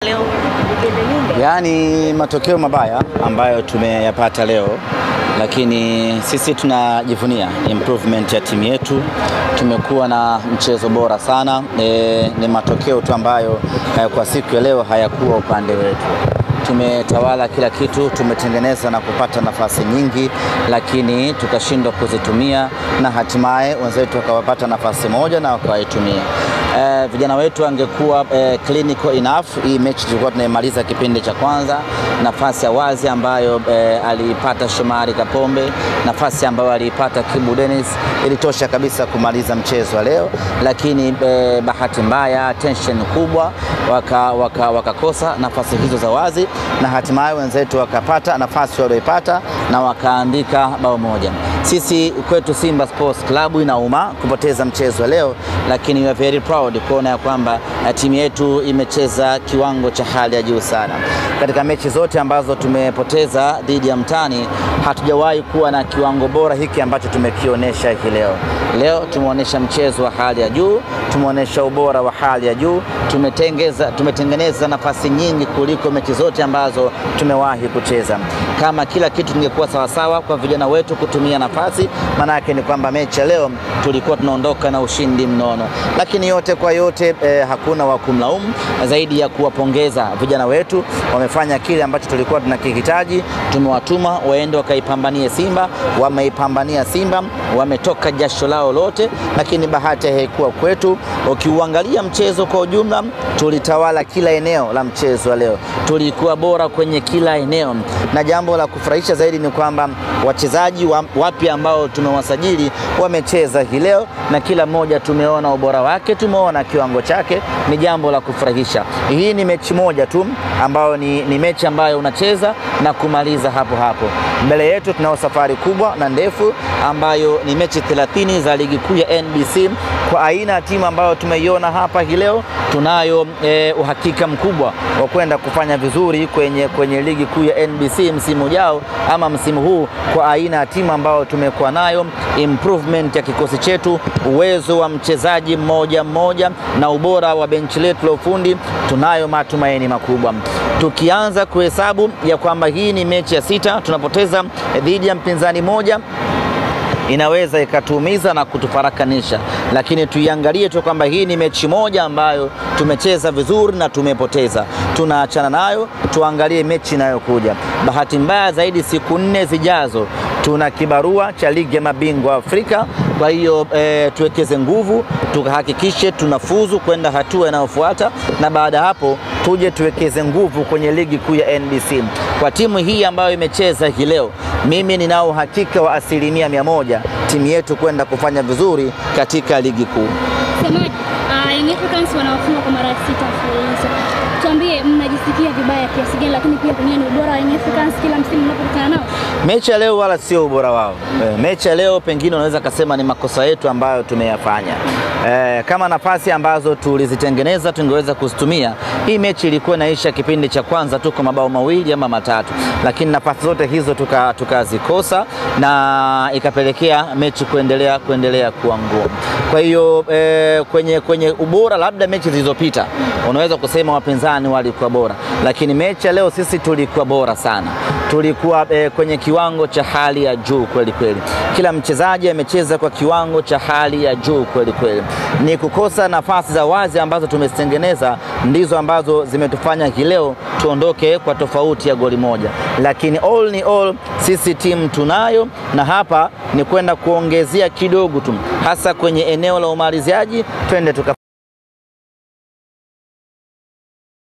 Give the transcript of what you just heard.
Leo yani matokeo mabaya ambayo tumeyapata leo, lakini sisi tunajivunia improvement ya timu yetu. Tumekuwa na mchezo bora sana. Ni matokeo tu ambayo kwa siku ya leo hayakuwa upande wetu. Tumetawala kila kitu, tumetengeneza na kupata nafasi nyingi, lakini tukashindwa kuzitumia, na hatimaye wenzetu wakawapata nafasi moja na wakaitumia. Vijana wetu angekuwa clinical enough, hii mechi tulikuwa tunaimaliza kipindi cha kwanza. Nafasi ya wazi ambayo aliipata Shomari Kapombe, nafasi ambayo aliipata Kibu Dennis, ilitosha kabisa kumaliza mchezo wa leo, lakini bahati mbaya, tension kubwa, wakakosa nafasi hizo za wazi, na hatimaye wenzetu wakapata nafasi walioipata na wakaandika bao moja. Sisi kwetu Simba Sports Club inauma kupoteza mchezo wa leo, lakini we are very proud kuona ya kwamba timu yetu imecheza kiwango cha hali ya juu sana. Katika mechi zote ambazo tumepoteza dhidi ya mtani, hatujawahi kuwa na kiwango bora hiki ambacho tumekionyesha hii leo. Leo tumeonyesha mchezo wa hali ya juu, tumeonyesha ubora wa hali ya juu, tumetengeneza nafasi nyingi kuliko mechi zote ambazo tumewahi kucheza. Kama kila kitu kingekuwa sawa sawa kwa vijana wetu kutumia nafasi, maana yake ni kwamba mechi leo tulikuwa tunaondoka na ushindi mnono. Lakini yote kwa yote, hakuna wa kumlaumu zaidi ya kuwapongeza vijana wetu. Wamefanya kile ambacho tulikuwa tunakihitaji. Tumewatuma waende wakaipambanie Simba, wameipambania Simba, wametoka jasho lao lote, lakini bahati haikuwa kwetu. Ukiuangalia mchezo kwa ujumla, tulitawala kila eneo la mchezo wa leo. Tulikuwa bora kwenye kila eneo, na jambo la kufurahisha zaidi ni kwamba wachezaji wapya ambao tumewasajili wamecheza hii leo, na kila mmoja tumeona ubora wake, tumeona kiwango chake. Ni jambo la kufurahisha. Hii ni mechi moja tu ambayo ni mechi ambayo unacheza na kumaliza hapo hapo. Mbele yetu tunao safari kubwa na ndefu ambayo ni mechi 30 za ligi kuu ya NBC. Kwa aina ya timu ambayo tumeiona hapa hii leo, tunayo uhakika mkubwa wa kwenda kufanya vizuri kwenye ligi kuu ya NBC msimu ujao ama msimu huu. Kwa aina ya timu ambayo tumekuwa nayo, improvement ya kikosi chetu, uwezo wa mchezaji mmoja mmoja na ubora wa benchi letu la ufundi, tunayo matumaini makubwa. Tukianza kuhesabu ya kwamba hii ni mechi ya 6 tunapoteza dhidi ya mpinzani moja, inaweza ikatuumiza na kutufarakanisha, lakini tuiangalie tu kwamba hii ni mechi moja ambayo tumecheza vizuri na tumepoteza. Tunaachana nayo, tuangalie mechi inayokuja. Bahati mbaya zaidi, siku 4 zijazo tuna kibarua cha ligi ya mabingwa Afrika. Kwa hiyo tuwekeze nguvu, tukahakikishe tunafuzu kwenda hatua inayofuata, na baada hapo tuje tuwekeze nguvu kwenye ligi kuu ya NBC. Kwa timu hii ambayo imecheza hii leo, mimi ninao uhakika wa 100% timu yetu kwenda kufanya vizuri katika ligi kuu. Semaji, Young Africans wanawafunga kwa mara 6 mfululizo. Tuambie, mnajisikia vibaya kiasi gani, lakini pia pengine ni ubora wa Young Africans kila msimu mnapokutana nao? Mechi ya leo wala sio ubora wao. Mechi ya leo pengine unaweza kusema ni makosa yetu ambayo tumeyafanya. Kama nafasi ambazo tulizitengeneza tungeweza kuzitumia, hii mechi ilikuwa inaisha kipindi cha kwanza tu kwa mabao 2 ama 3, lakini nafasi zote hizo tukazikosa, na ikapelekea mechi kuendelea kuwa ngumu. Kwa hiyo kwenye ubora, labda mechi zilizopita unaweza kusema wapinzani walikuwa bora, lakini mechi ya leo sisi tulikuwa bora sana. Tulikuwa kwenye kiwango cha hali ya juu kweli kweli. Kila mchezaji amecheza kwa kiwango cha hali ya juu kweli kweli. Ni kukosa nafasi za wazi ambazo tumezitengeneza ndizo ambazo zimetufanya hii leo tuondoke kwa tofauti ya goli moja. Lakini all ni all, sisi timu tunayo, na hapa ni kwenda kuongezea kidogo tu, hasa kwenye eneo la umaliziaji. Twende